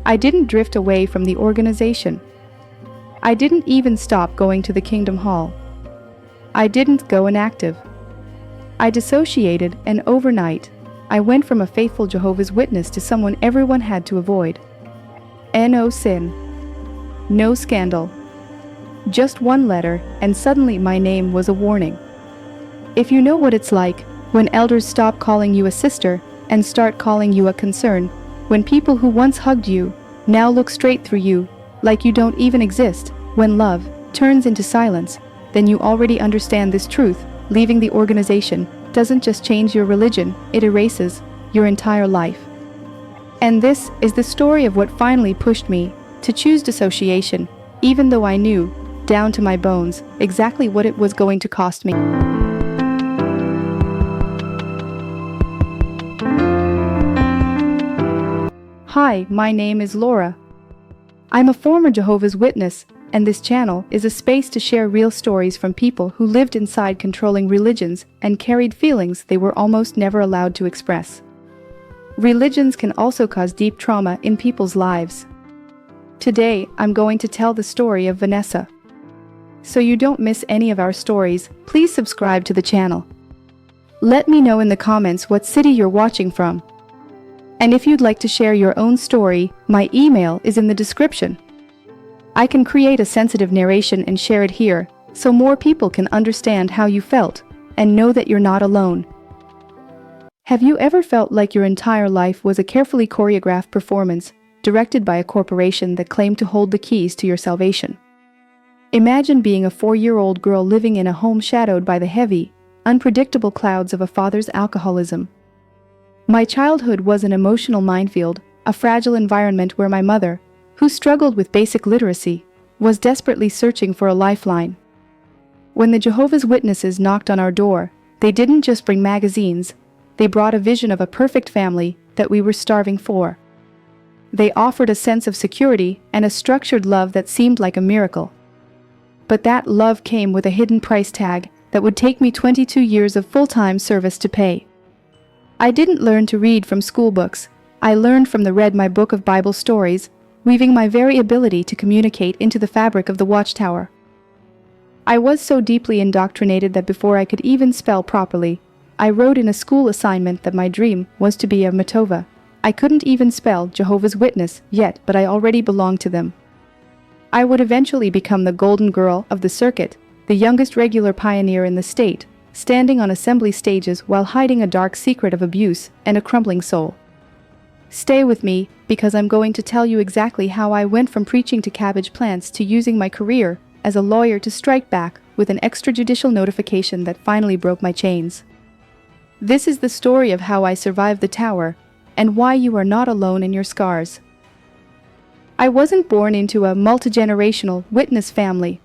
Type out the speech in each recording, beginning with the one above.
I didn't drift away from the organization. I didn't even stop going to the Kingdom Hall. I didn't go inactive. I dissociated, and overnight, I went from a faithful Jehovah's Witness to someone everyone had to avoid. No sin. No scandal. Just one letter, and suddenly my name was a warning. If you know what it's like, when elders stop calling you a sister and start calling you a concern, when people who once hugged you now look straight through you, like you don't even exist, when love turns into silence, then you already understand this truth. Leaving the organization doesn't just change your religion, it erases your entire life. And this is the story of what finally pushed me to choose dissociation, even though I knew, down to my bones, exactly what it was going to cost me. Hi, my name is Laura. I'm a former Jehovah's Witness, and this channel is a space to share real stories from people who lived inside controlling religions and carried feelings they were almost never allowed to express. Religions can also cause deep trauma in people's lives. Today, I'm going to tell the story of Vanessa. So you don't miss any of our stories, please subscribe to the channel. Let me know in the comments what city you're watching from. And if you'd like to share your own story, my email is in the description. I can create a sensitive narration and share it here, so more people can understand how you felt, and know that you're not alone. Have you ever felt like your entire life was a carefully choreographed performance, directed by a corporation that claimed to hold the keys to your salvation? Imagine being a 4-year-old girl living in a home shadowed by the heavy, unpredictable clouds of a father's alcoholism. My childhood was an emotional minefield, a fragile environment where my mother, who struggled with basic literacy, was desperately searching for a lifeline. When the Jehovah's Witnesses knocked on our door, they didn't just bring magazines, they brought a vision of a perfect family that we were starving for. They offered a sense of security and a structured love that seemed like a miracle. But that love came with a hidden price tag that would take me 22 years of full-time service to pay. I didn't learn to read from school books. I learned from the read my book of Bible stories, weaving my very ability to communicate into the fabric of the Watchtower. I was so deeply indoctrinated that before I could even spell properly, I wrote in a school assignment that my dream was to be a Matova. I couldn't even spell Jehovah's Witness yet, but I already belonged to them. I would eventually become the golden girl of the circuit, the youngest regular pioneer in the state, standing on assembly stages while hiding a dark secret of abuse and a crumbling soul. Stay with me, because I'm going to tell you exactly how I went from preaching to cabbage plants to using my career as a lawyer to strike back with an extrajudicial notification that finally broke my chains. This is the story of how I survived the tower, and why you are not alone in your scars. I wasn't born into a multi-generational witness family.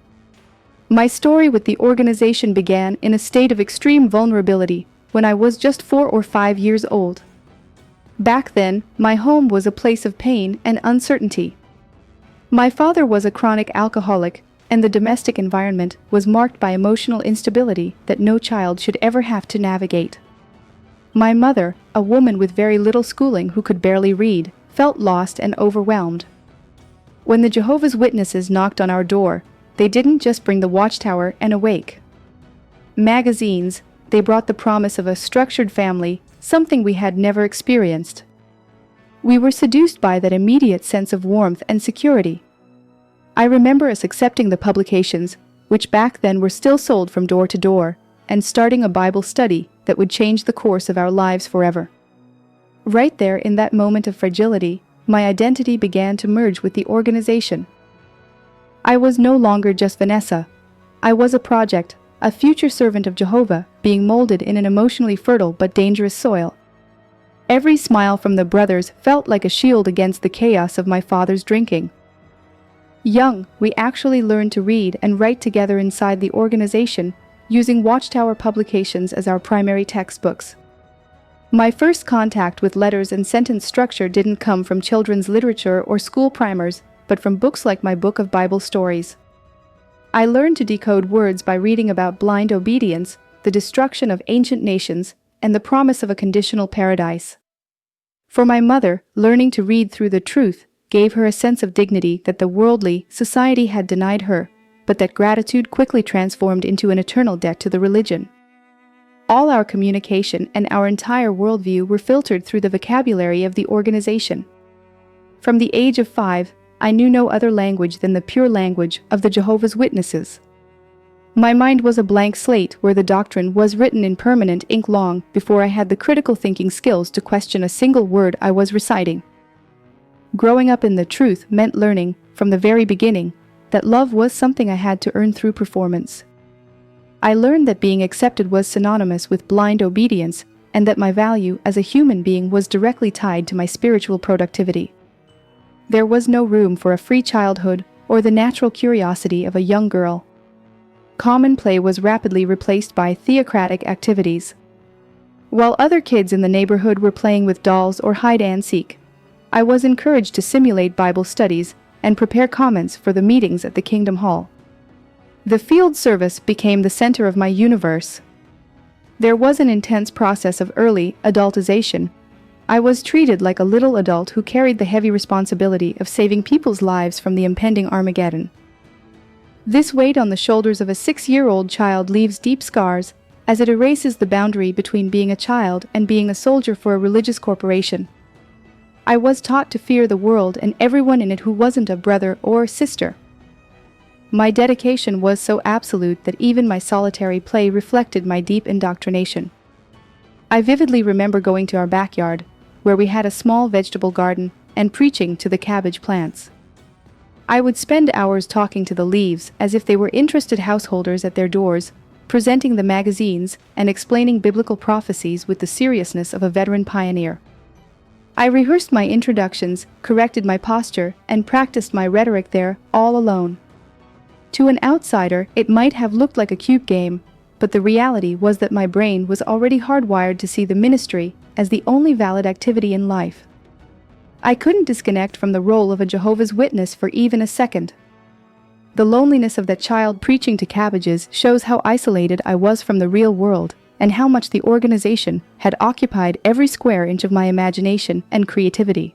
My story with the organization began in a state of extreme vulnerability when I was just 4 or 5 years old. Back then, my home was a place of pain and uncertainty. My father was a chronic alcoholic, and the domestic environment was marked by emotional instability that no child should ever have to navigate. My mother, a woman with very little schooling who could barely read, felt lost and overwhelmed. When the Jehovah's Witnesses knocked on our door, they didn't just bring the Watchtower and Awake magazines, they brought the promise of a structured family, something we had never experienced. We were seduced by that immediate sense of warmth and security. I remember us accepting the publications, which back then were still sold from door to door, and starting a Bible study that would change the course of our lives forever. Right there in that moment of fragility, my identity began to merge with the organization. I was no longer just Vanessa. I was a project, a future servant of Jehovah, being molded in an emotionally fertile but dangerous soil. Every smile from the brothers felt like a shield against the chaos of my father's drinking. Young, we actually learned to read and write together inside the organization, using Watchtower publications as our primary textbooks. My first contact with letters and sentence structure didn't come from children's literature or school primers, but from books like my book of Bible stories. I learned to decode words by reading about blind obedience, the destruction of ancient nations, and the promise of a conditional paradise. For my mother, learning to read through the truth gave her a sense of dignity that the worldly society had denied her, but that gratitude quickly transformed into an eternal debt to the religion. All our communication and our entire worldview were filtered through the vocabulary of the organization. From the age of 5, I knew no other language than the pure language of the Jehovah's Witnesses. My mind was a blank slate where the doctrine was written in permanent ink long before I had the critical thinking skills to question a single word I was reciting. Growing up in the truth meant learning, from the very beginning, that love was something I had to earn through performance. I learned that being accepted was synonymous with blind obedience, and that my value as a human being was directly tied to my spiritual productivity. There was no room for a free childhood or the natural curiosity of a young girl. Common play was rapidly replaced by theocratic activities. While other kids in the neighborhood were playing with dolls or hide-and-seek, I was encouraged to simulate Bible studies and prepare comments for the meetings at the Kingdom Hall. The field service became the center of my universe. There was an intense process of early adultization. I was treated like a little adult who carried the heavy responsibility of saving people's lives from the impending Armageddon. This weight on the shoulders of a 6-year-old child leaves deep scars, as it erases the boundary between being a child and being a soldier for a religious corporation. I was taught to fear the world and everyone in it who wasn't a brother or sister. My dedication was so absolute that even my solitary play reflected my deep indoctrination. I vividly remember going to our backyard, where we had a small vegetable garden, and preaching to the cabbage plants. I would spend hours talking to the leaves as if they were interested householders at their doors, presenting the magazines and explaining biblical prophecies with the seriousness of a veteran pioneer. I rehearsed my introductions, corrected my posture, and practiced my rhetoric there, all alone. To an outsider, it might have looked like a cute game, but the reality was that my brain was already hardwired to see the ministry as the only valid activity in life. I couldn't disconnect from the role of a Jehovah's Witness for even a second. The loneliness of that child preaching to cabbages shows how isolated I was from the real world, and how much the organization had occupied every square inch of my imagination and creativity.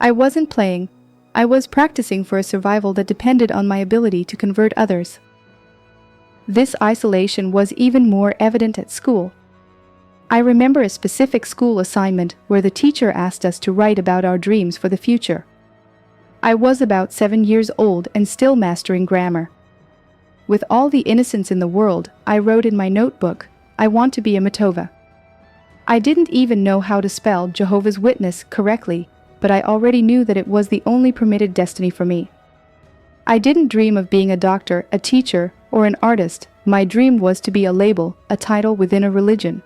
I wasn't playing, I was practicing for a survival that depended on my ability to convert others. This isolation was even more evident at school. I remember a specific school assignment where the teacher asked us to write about our dreams for the future. I was about 7 years old and still mastering grammar. With all the innocence in the world, I wrote in my notebook, "I want to be a Matova." I didn't even know how to spell Jehovah's Witness correctly, but I already knew that it was the only permitted destiny for me. I didn't dream of being a doctor, a teacher, or an artist. My dream was to be a label, a title within a religion.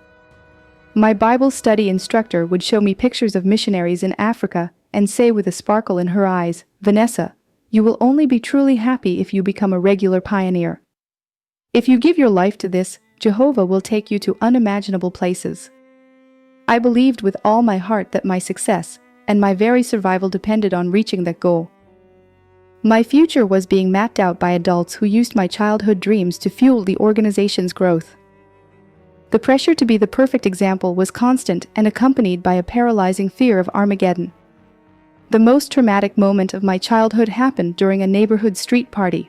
My Bible study instructor would show me pictures of missionaries in Africa and say with a sparkle in her eyes, "Vanessa, you will only be truly happy if you become a regular pioneer. If you give your life to this, Jehovah will take you to unimaginable places." I believed with all my heart that my success and my very survival depended on reaching that goal. My future was being mapped out by adults who used my childhood dreams to fuel the organization's growth. The pressure to be the perfect example was constant and accompanied by a paralyzing fear of Armageddon. The most traumatic moment of my childhood happened during a neighborhood street party.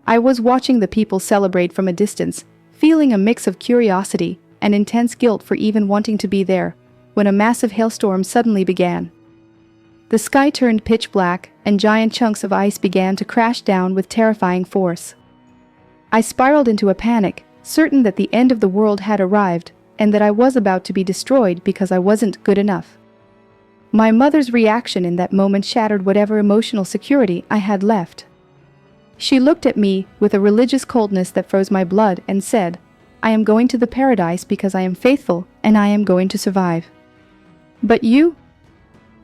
I was watching the people celebrate from a distance, feeling a mix of curiosity and intense guilt for even wanting to be there, when a massive hailstorm suddenly began. The sky turned pitch black, and giant chunks of ice began to crash down with terrifying force. I spiraled into a panic, certain that the end of the world had arrived, and that I was about to be destroyed because I wasn't good enough. My mother's reaction in that moment shattered whatever emotional security I had left. She looked at me with a religious coldness that froze my blood and said, "I am going to the paradise because I am faithful and I am going to survive. But you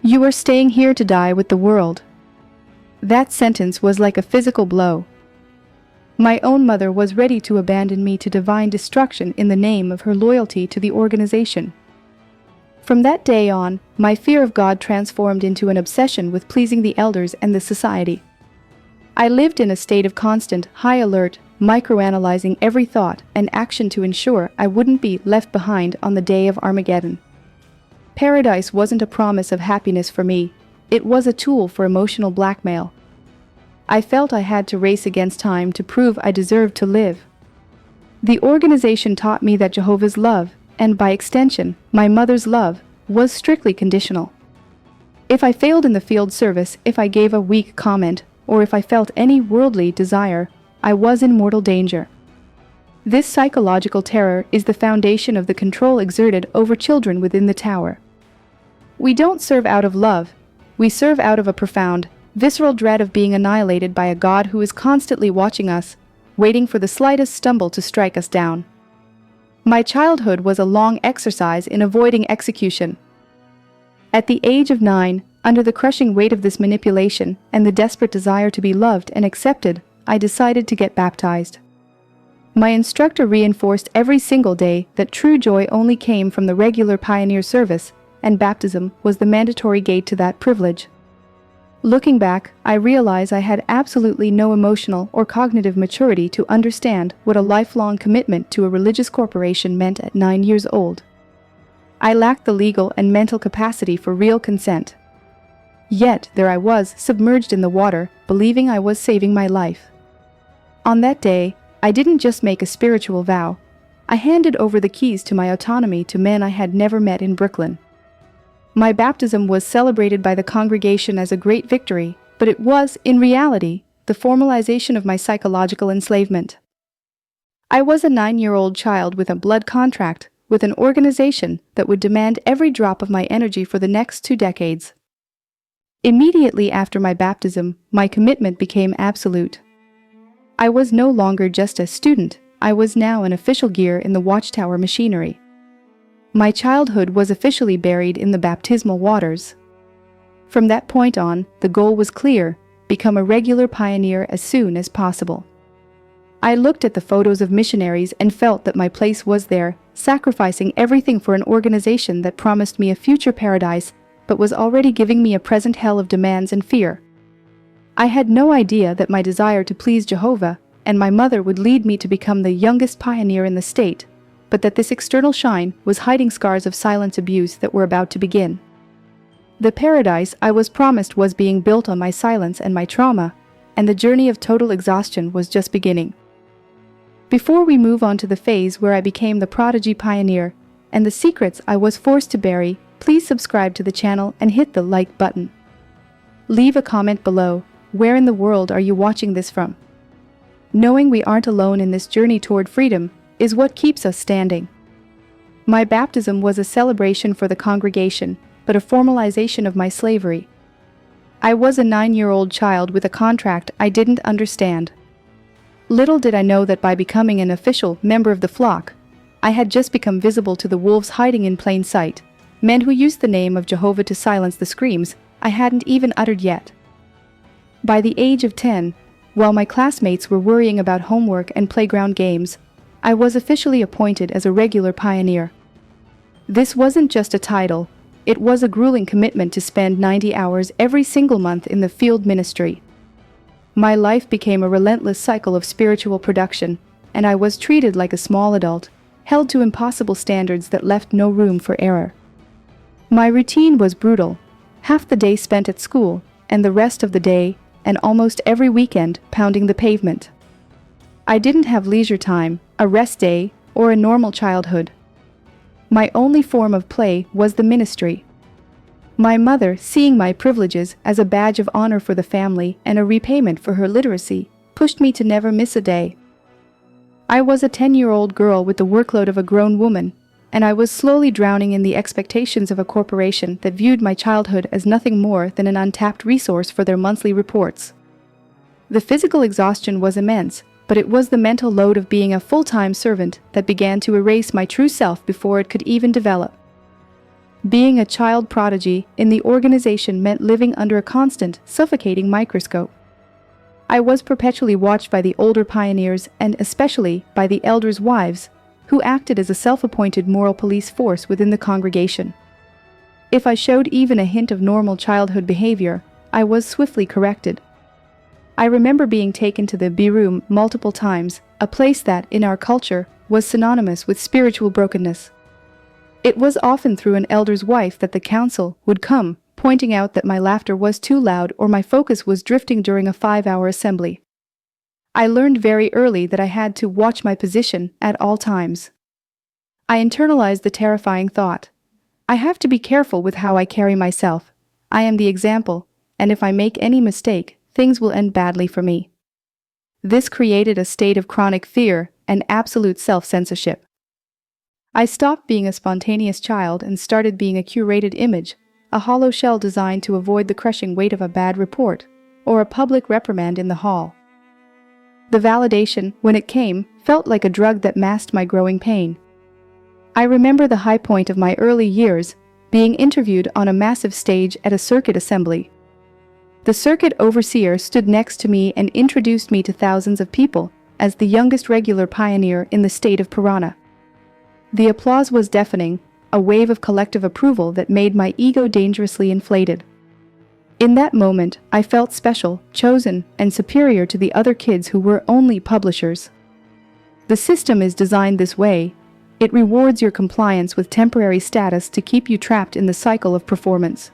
are staying here to die with the world." That sentence was like a physical blow. My own mother was ready to abandon me to divine destruction in the name of her loyalty to the organization. From that day on, my fear of God transformed into an obsession with pleasing the elders and the society. I lived in a state of constant, high alert, microanalyzing every thought and action to ensure I wouldn't be left behind on the day of Armageddon. Paradise wasn't a promise of happiness for me, It was a tool for emotional blackmail. I felt I had to race against time to prove I deserved to live. The organization taught me that Jehovah's love, and by extension, my mother's love, was strictly conditional. If I failed in the field service, if I gave a weak comment, or if I felt any worldly desire, I was in mortal danger. This psychological terror is the foundation of the control exerted over children within the tower. We don't serve out of love, we serve out of a profound, visceral dread of being annihilated by a God who is constantly watching us, waiting for the slightest stumble to strike us down. My childhood was a long exercise in avoiding execution. At the age of 9, under the crushing weight of this manipulation and the desperate desire to be loved and accepted, I decided to get baptized. My instructor reinforced every single day that true joy only came from the regular pioneer service, and baptism was the mandatory gate to that privilege. Looking back, I realize I had absolutely no emotional or cognitive maturity to understand what a lifelong commitment to a religious corporation meant at 9 years old. I lacked the legal and mental capacity for real consent. Yet, there I was, submerged in the water, believing I was saving my life. On that day, I didn't just make a spiritual vow. I handed over the keys to my autonomy to men I had never met in Brooklyn. My baptism was celebrated by the congregation as a great victory, but it was, in reality, the formalization of my psychological enslavement. I was a 9-year-old child with a blood contract, with an organization that would demand every drop of my energy for the next 2 decades. Immediately after my baptism, my commitment became absolute. I was no longer just a student, I was now an official gear in the Watchtower machinery. My childhood was officially buried in the baptismal waters. From that point on, the goal was clear: become a regular pioneer as soon as possible. I looked at the photos of missionaries and felt that my place was there, sacrificing everything for an organization that promised me a future paradise, but was already giving me a present hell of demands and fear. I had no idea that my desire to please Jehovah and my mother would lead me to become the youngest pioneer in the state, but that this external shine was hiding scars of silent abuse that were about to begin. The paradise I was promised was being built on my silence and my trauma, and the journey of total exhaustion was just beginning. Before we move on to the phase where I became the prodigy pioneer and the secrets I was forced to bury, please subscribe to the channel and hit the like button. Leave a comment below. Where in the world are you watching this from? Knowing we aren't alone in this journey toward freedom is what keeps us standing. My baptism was a celebration for the congregation, but a formalization of my slavery. I was a 9-year-old child with a contract I didn't understand. Little did I know that by becoming an official member of the flock, I had just become visible to the wolves hiding in plain sight, men who used the name of Jehovah to silence the screams I hadn't even uttered yet. By the age of 10, while my classmates were worrying about homework and playground games, I was officially appointed as a regular pioneer. This wasn't just a title, it was a grueling commitment to spend 90 hours every single month in the field ministry. My life became a relentless cycle of spiritual production, and I was treated like a small adult, held to impossible standards that left no room for error. My routine was brutal: half the day spent at school, and the rest of the day, and almost every weekend, pounding the pavement. I didn't have leisure time, a rest day, or a normal childhood. My only form of play was the ministry. My mother, seeing my privileges as a badge of honor for the family and a repayment for her literacy, pushed me to never miss a day. I was a 10-year-old girl with the workload of a grown woman, and I was slowly drowning in the expectations of a corporation that viewed my childhood as nothing more than an untapped resource for their monthly reports. The physical exhaustion was immense, but it was the mental load of being a full-time servant that began to erase my true self before it could even develop. Being a child prodigy in the organization meant living under a constant, suffocating microscope. I was perpetually watched by the older pioneers and especially by the elders' wives, who acted as a self-appointed moral police force within the congregation. If I showed even a hint of normal childhood behavior, I was swiftly corrected. I remember being taken to the B room multiple times, a place that, in our culture, was synonymous with spiritual brokenness. It was often through an elder's wife that the counsel would come, pointing out that my laughter was too loud or my focus was drifting during a 5-hour assembly. I learned very early that I had to watch my position at all times. I internalized the terrifying thought. I have to be careful with how I carry myself. I am the example, and if I make any mistake, things will end badly for me. This created a state of chronic fear and absolute self-censorship. I stopped being a spontaneous child and started being a curated image, a hollow shell designed to avoid the crushing weight of a bad report or a public reprimand in the hall. The validation, when it came, felt like a drug that masked my growing pain. I remember the high point of my early years, being interviewed on a massive stage at a circuit assembly. The circuit overseer stood next to me and introduced me to thousands of people as the youngest regular pioneer in the state of Purana. The applause was deafening, a wave of collective approval that made my ego dangerously inflated. In that moment, I felt special, chosen, and superior to the other kids who were only publishers. The system is designed this way. It rewards your compliance with temporary status to keep you trapped in the cycle of performance.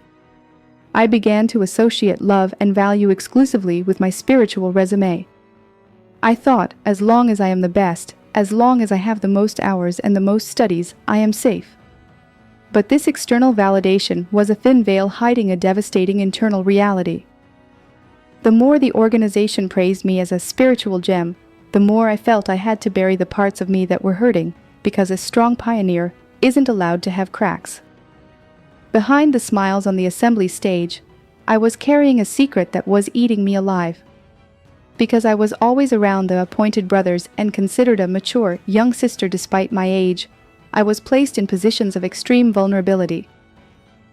I began to associate love and value exclusively with my spiritual resume. I thought, as long as I am the best, as long as I have the most hours and the most studies, I am safe. But this external validation was a thin veil hiding a devastating internal reality. The more the organization praised me as a spiritual gem, the more I felt I had to bury the parts of me that were hurting, because a strong pioneer isn't allowed to have cracks. Behind the smiles on the assembly stage, I was carrying a secret that was eating me alive. Because I was always around the appointed brothers and considered a mature, young sister despite my age, I was placed in positions of extreme vulnerability.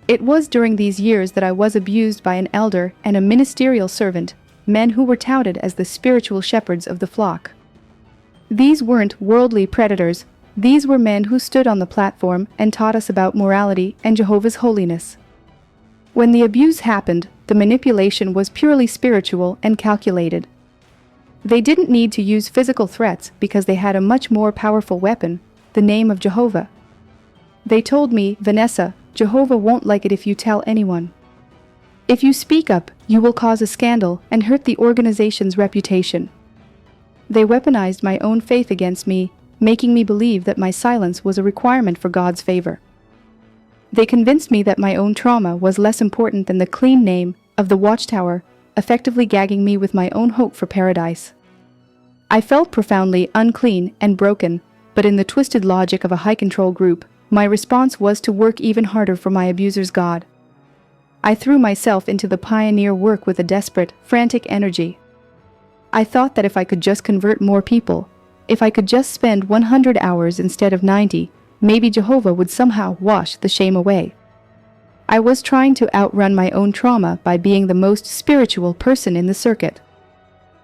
It was during these years that I was abused by an elder and a ministerial servant, men who were touted as the spiritual shepherds of the flock. These weren't worldly predators, these were men who stood on the platform and taught us about morality and Jehovah's holiness. When the abuse happened, the manipulation was purely spiritual and calculated. They didn't need to use physical threats because they had a much more powerful weapon, the name of Jehovah. They told me, Vanessa, Jehovah won't like it if you tell anyone. If you speak up, you will cause a scandal and hurt the organization's reputation. They weaponized my own faith against me, making me believe that my silence was a requirement for God's favor. They convinced me that my own trauma was less important than the clean name of the Watchtower, effectively gagging me with my own hope for paradise. I felt profoundly unclean and broken, but in the twisted logic of a high-control group, my response was to work even harder for my abuser's God. I threw myself into the pioneer work with a desperate, frantic energy. I thought that if I could just convert more people, if I could just spend 100 hours instead of 90, maybe Jehovah would somehow wash the shame away. I was trying to outrun my own trauma by being the most spiritual person in the circuit.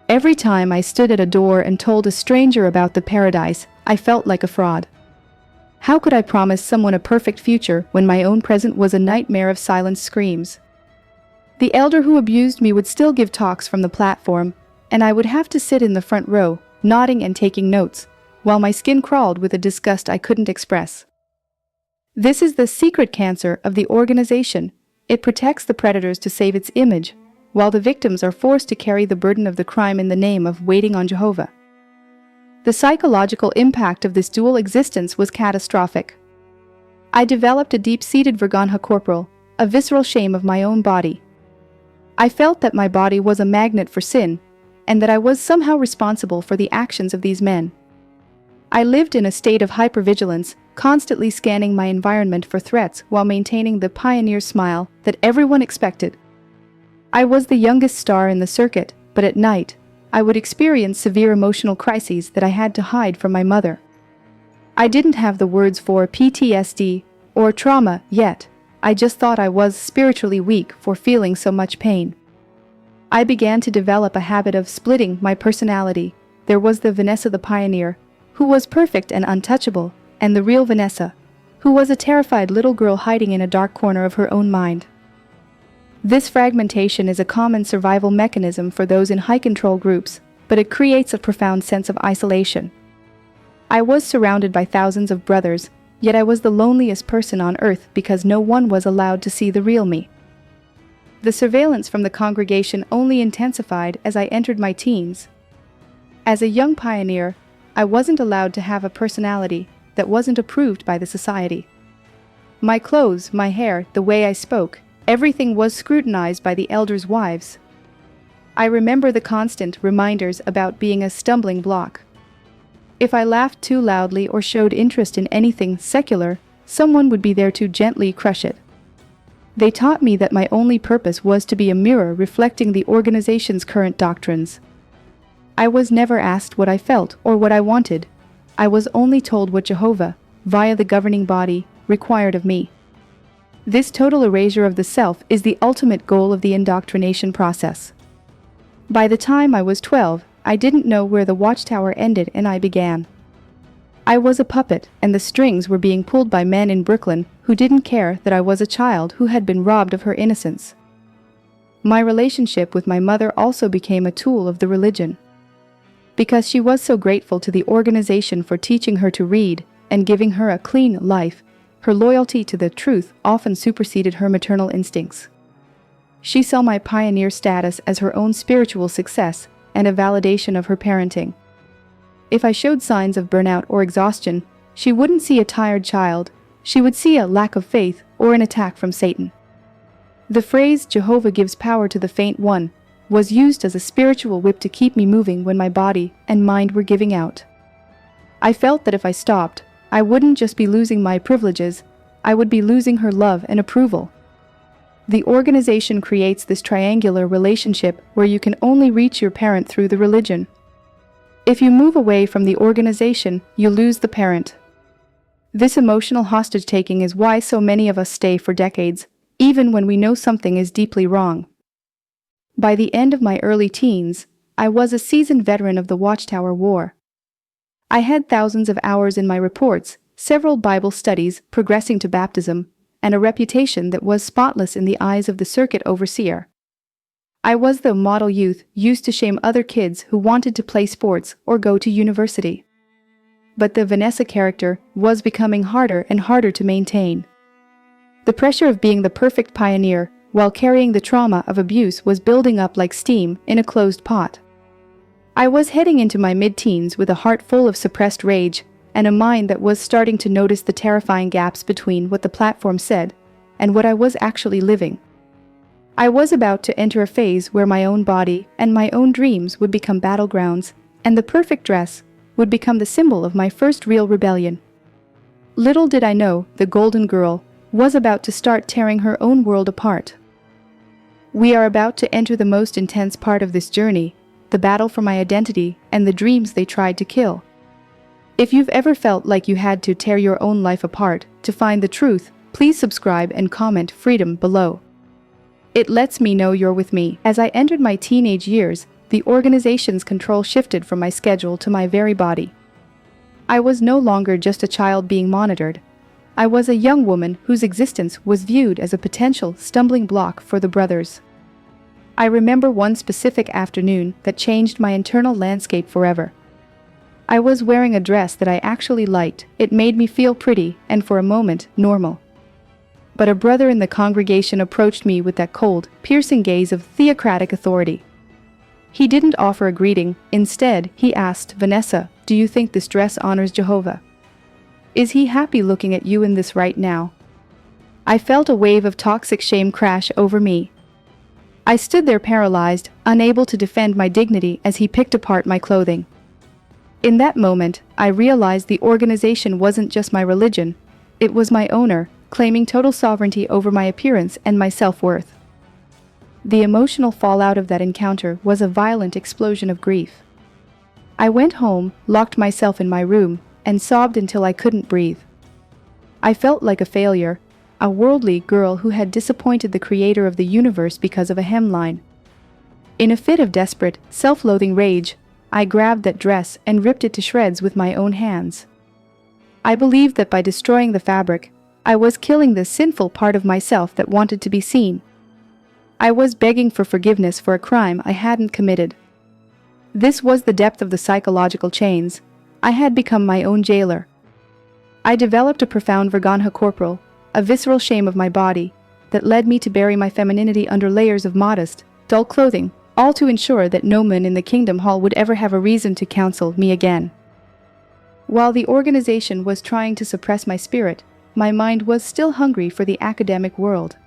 Every time I stood at a door and told a stranger about the paradise, I felt like a fraud. How could I promise someone a perfect future when my own present was a nightmare of silent screams? The elder who abused me would still give talks from the platform, and I would have to sit in the front row, nodding and taking notes, while my skin crawled with a disgust I couldn't express. This is the secret cancer of the organization. It protects the predators to save its image, while the victims are forced to carry the burden of the crime in the name of waiting on Jehovah. The psychological impact of this dual existence was catastrophic. I developed a deep-seated vergonha corporal, a visceral shame of my own body. I felt that my body was a magnet for sin, and that I was somehow responsible for the actions of these men. I lived in a state of hypervigilance, constantly scanning my environment for threats while maintaining the pioneer smile that everyone expected. I was the youngest star in the circuit, but at night, I would experience severe emotional crises that I had to hide from my mother. I didn't have the words for PTSD or trauma yet. I just thought I was spiritually weak for feeling so much pain. I began to develop a habit of splitting my personality. There was the Vanessa the pioneer, who was perfect and untouchable, and the real Vanessa, who was a terrified little girl hiding in a dark corner of her own mind. This fragmentation is a common survival mechanism for those in high-control groups, but it creates a profound sense of isolation. I was surrounded by thousands of brothers, yet I was the loneliest person on earth because no one was allowed to see the real me. The surveillance from the congregation only intensified as I entered my teens. As a young pioneer, I wasn't allowed to have a personality that wasn't approved by the society. My clothes, my hair, the way I spoke, everything was scrutinized by the elders' wives. I remember the constant reminders about being a stumbling block. If I laughed too loudly or showed interest in anything secular, someone would be there to gently crush it. They taught me that my only purpose was to be a mirror reflecting the organization's current doctrines. I was never asked what I felt or what I wanted. I was only told what Jehovah, via the governing body, required of me. This total erasure of the self is the ultimate goal of the indoctrination process. By the time I was 12, I didn't know where the Watchtower ended and I began. I was a puppet, and the strings were being pulled by men in Brooklyn who didn't care that I was a child who had been robbed of her innocence. My relationship with my mother also became a tool of the religion. Because she was so grateful to the organization for teaching her to read and giving her a clean life, her loyalty to the truth often superseded her maternal instincts. She saw my pioneer status as her own spiritual success and a validation of her parenting. If I showed signs of burnout or exhaustion, she wouldn't see a tired child, she would see a lack of faith or an attack from Satan. The phrase, "Jehovah gives power to the faint one," was used as a spiritual whip to keep me moving when my body and mind were giving out. I felt that if I stopped, I wouldn't just be losing my privileges, I would be losing her love and approval. The organization creates this triangular relationship where you can only reach your parent through the religion. If you move away from the organization, you lose the parent. This emotional hostage-taking is why so many of us stay for decades, even when we know something is deeply wrong. By the end of my early teens, I was a seasoned veteran of the Watchtower War. I had thousands of hours in my reports, several Bible studies progressing to baptism, and a reputation that was spotless in the eyes of the circuit overseer. I was the model youth used to shame other kids who wanted to play sports or go to university. But the Vanessa character was becoming harder and harder to maintain. The pressure of being the perfect pioneer while carrying the trauma of abuse was building up like steam in a closed pot. I was heading into my mid-teens with a heart full of suppressed rage and a mind that was starting to notice the terrifying gaps between what the platform said and what I was actually living. I was about to enter a phase where my own body and my own dreams would become battlegrounds, and the perfect dress would become the symbol of my first real rebellion. Little did I know the golden girl was about to start tearing her own world apart. We are about to enter the most intense part of this journey, the battle for my identity and the dreams they tried to kill. If you've ever felt like you had to tear your own life apart to find the truth, please subscribe and comment freedom below. It lets me know you're with me. As I entered my teenage years, the organization's control shifted from my schedule to my very body. I was no longer just a child being monitored. I was a young woman whose existence was viewed as a potential stumbling block for the brothers. I remember one specific afternoon that changed my internal landscape forever. I was wearing a dress that I actually liked. It made me feel pretty and, for a moment, normal. But a brother in the congregation approached me with that cold, piercing gaze of theocratic authority. He didn't offer a greeting. Instead, he asked, "Vanessa, do you think this dress honors Jehovah? Is he happy looking at you in this right now?" I felt a wave of toxic shame crash over me. I stood there paralyzed, unable to defend my dignity as he picked apart my clothing. In that moment, I realized the organization wasn't just my religion, it was my owner, claiming total sovereignty over my appearance and my self-worth. The emotional fallout of that encounter was a violent explosion of grief. I went home, locked myself in my room, and sobbed until I couldn't breathe. I felt like a failure, a worldly girl who had disappointed the creator of the universe because of a hemline. In a fit of desperate, self-loathing rage, I grabbed that dress and ripped it to shreds with my own hands. I believed that by destroying the fabric, I was killing the sinful part of myself that wanted to be seen. I was begging for forgiveness for a crime I hadn't committed. This was the depth of the psychological chains. I had become my own jailer. I developed a profound vergogna corporal, a visceral shame of my body, that led me to bury my femininity under layers of modest, dull clothing, all to ensure that no man in the Kingdom Hall would ever have a reason to counsel me again. While the organization was trying to suppress my spirit, my mind was still hungry for the academic world.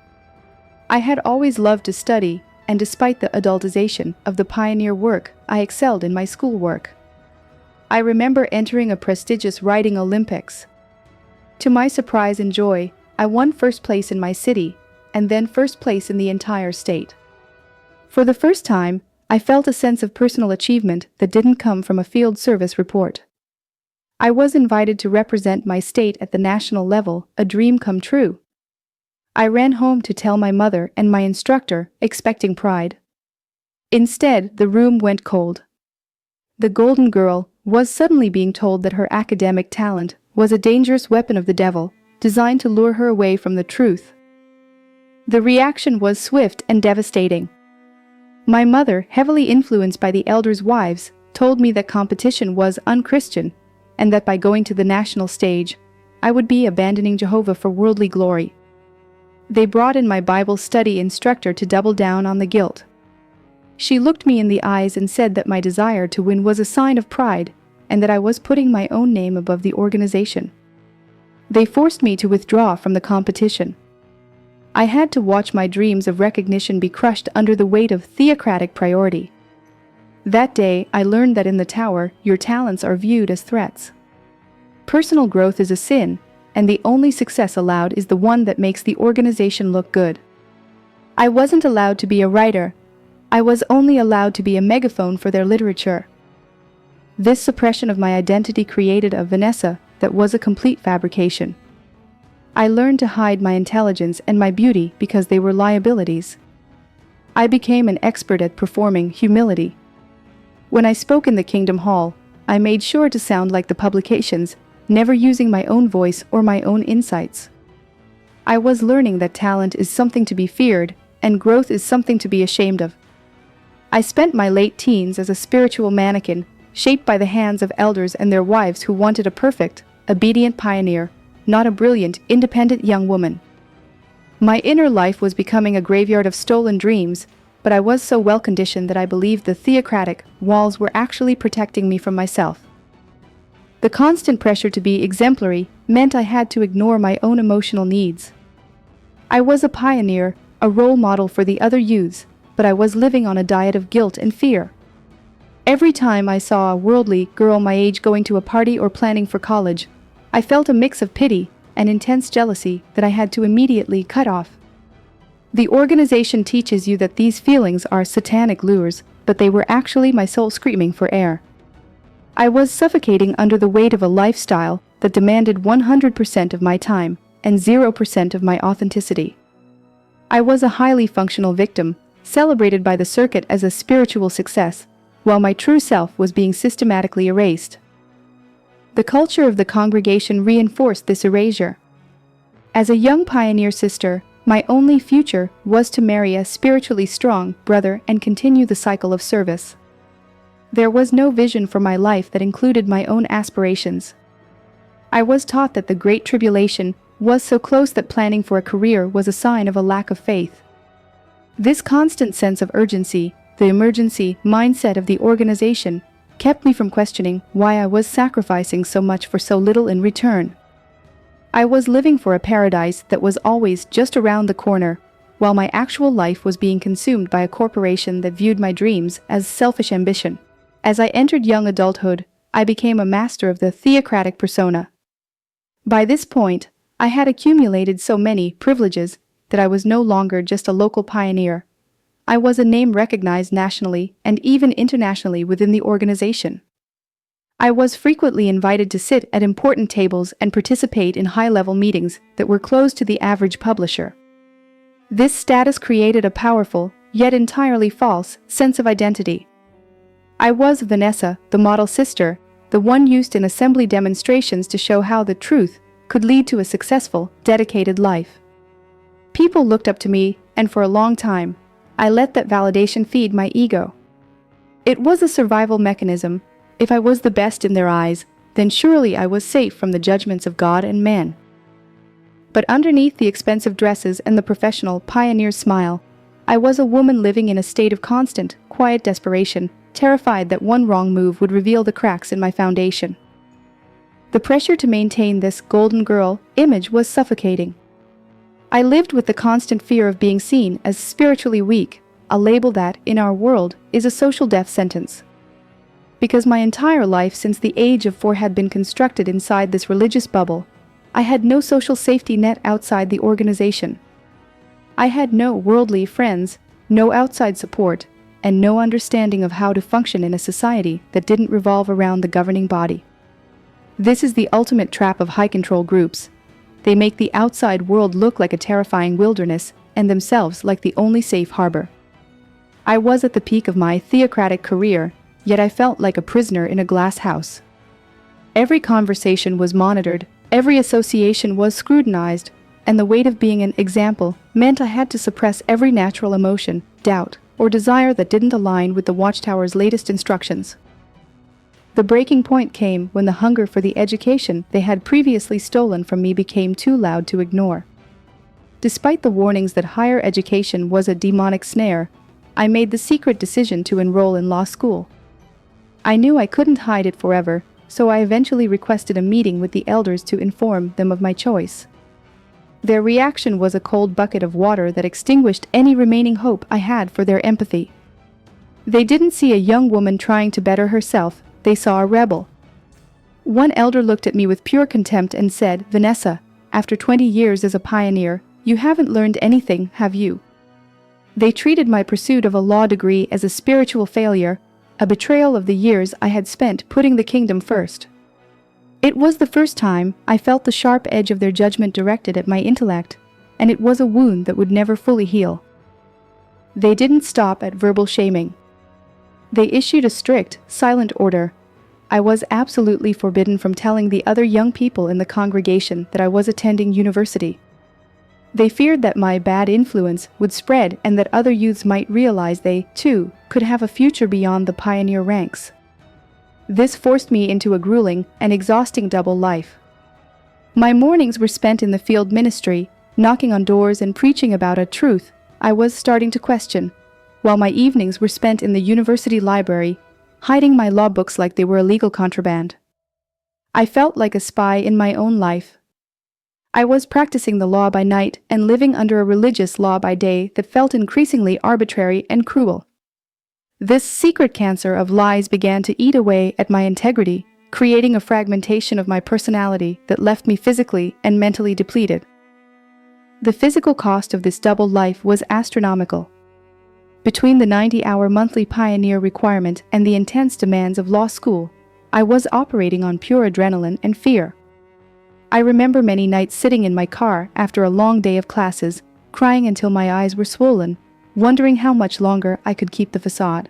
I had always loved to study, and despite the adultization of the pioneer work, I excelled in my schoolwork. I remember entering a prestigious writing Olympics. To my surprise and joy, I won first place in my city, and then first place in the entire state. For the first time, I felt a sense of personal achievement that didn't come from a field service report. I was invited to represent my state at the national level, a dream come true. I ran home to tell my mother and my instructor, expecting pride. Instead, the room went cold. The golden girl was suddenly being told that her academic talent was a dangerous weapon of the devil, designed to lure her away from the truth. The reaction was swift and devastating. My mother, heavily influenced by the elders' wives, told me that competition was unchristian, and that by going to the national stage, I would be abandoning Jehovah for worldly glory. They brought in my Bible study instructor to double down on the guilt. She looked me in the eyes and said that my desire to win was a sign of pride, and that I was putting my own name above the organization. They forced me to withdraw from the competition. I had to watch my dreams of recognition be crushed under the weight of theocratic priority. That day, I learned that in the tower, your talents are viewed as threats. Personal growth is a sin, and the only success allowed is the one that makes the organization look good. I wasn't allowed to be a writer. I was only allowed to be a megaphone for their literature. This suppression of my identity created a Vanessa that was a complete fabrication. I learned to hide my intelligence and my beauty because they were liabilities. I became an expert at performing humility. When I spoke in the Kingdom Hall, I made sure to sound like the publications, never using my own voice or my own insights. I was learning that talent is something to be feared, and growth is something to be ashamed of. I spent my late teens as a spiritual mannequin, shaped by the hands of elders and their wives who wanted a perfect, obedient pioneer, not a brilliant, independent young woman. My inner life was becoming a graveyard of stolen dreams, but I was so well conditioned that I believed the theocratic walls were actually protecting me from myself. The constant pressure to be exemplary meant I had to ignore my own emotional needs. I was a pioneer, a role model for the other youths, but I was living on a diet of guilt and fear. Every time I saw a worldly girl my age going to a party or planning for college, I felt a mix of pity and intense jealousy that I had to immediately cut off. The organization teaches you that these feelings are satanic lures, but they were actually my soul screaming for air. I was suffocating under the weight of a lifestyle that demanded 100% of my time and 0% of my authenticity. I was a highly functional victim, celebrated by the circuit as a spiritual success, while my true self was being systematically erased. The culture of the congregation reinforced this erasure. As a young pioneer sister, my only future was to marry a spiritually strong brother and continue the cycle of service. There was no vision for my life that included my own aspirations. I was taught that the Great Tribulation was so close that planning for a career was a sign of a lack of faith. This constant sense of urgency, the emergency mindset of the organization, kept me from questioning why I was sacrificing so much for so little in return. I was living for a paradise that was always just around the corner, while my actual life was being consumed by a corporation that viewed my dreams as selfish ambition. As I entered young adulthood, I became a master of the theocratic persona. By this point, I had accumulated so many privileges that I was no longer just a local pioneer. I was a name recognized nationally and even internationally within the organization. I was frequently invited to sit at important tables and participate in high-level meetings that were closed to the average publisher. This status created a powerful, yet entirely false, sense of identity. I was Vanessa, the model sister, the one used in assembly demonstrations to show how the truth could lead to a successful, dedicated life. People looked up to me, and for a long time, I let that validation feed my ego. It was a survival mechanism. If I was the best in their eyes, then surely I was safe from the judgments of God and man. But underneath the expensive dresses and the professional pioneer smile, I was a woman living in a state of constant, quiet desperation, terrified that one wrong move would reveal the cracks in my foundation. The pressure to maintain this golden girl image was suffocating. I lived with the constant fear of being seen as spiritually weak, a label that, in our world, is a social death sentence. Because my entire life since the age of 4 had been constructed inside this religious bubble, I had no social safety net outside the organization. I had no worldly friends, no outside support, and no understanding of how to function in a society that didn't revolve around the governing body. This is the ultimate trap of high-control groups. They make the outside world look like a terrifying wilderness and themselves like the only safe harbor. I was at the peak of my theocratic career, yet I felt like a prisoner in a glass house. Every conversation was monitored, every association was scrutinized, and the weight of being an example meant I had to suppress every natural emotion, doubt, or desire that didn't align with the Watchtower's latest instructions. The breaking point came when the hunger for the education they had previously stolen from me became too loud to ignore. Despite the warnings that higher education was a demonic snare, I made the secret decision to enroll in law school. I knew I couldn't hide it forever, so I eventually requested a meeting with the elders to inform them of my choice. Their reaction was a cold bucket of water that extinguished any remaining hope I had for their empathy. They didn't see a young woman trying to better herself, they saw a rebel. One elder looked at me with pure contempt and said, "Vanessa, after 20 years as a pioneer, you haven't learned anything, have you?" They treated my pursuit of a law degree as a spiritual failure, a betrayal of the years I had spent putting the kingdom first. It was the first time I felt the sharp edge of their judgment directed at my intellect, and it was a wound that would never fully heal. They didn't stop at verbal shaming. They issued a strict, silent order. I was absolutely forbidden from telling the other young people in the congregation that I was attending university. They feared that my bad influence would spread and that other youths might realize they, too, could have a future beyond the pioneer ranks. This forced me into a grueling and exhausting double life. My mornings were spent in the field ministry, knocking on doors and preaching about a truth I was starting to question, while my evenings were spent in the university library, hiding my law books like they were illegal contraband. I felt like a spy in my own life. I was practicing the law by night and living under a religious law by day that felt increasingly arbitrary and cruel. This secret cancer of lies began to eat away at my integrity, creating a fragmentation of my personality that left me physically and mentally depleted. The physical cost of this double life was astronomical. Between the 90-hour monthly pioneer requirement and the intense demands of law school, I was operating on pure adrenaline and fear. I remember many nights sitting in my car after a long day of classes, crying until my eyes were swollen, wondering how much longer I could keep the facade.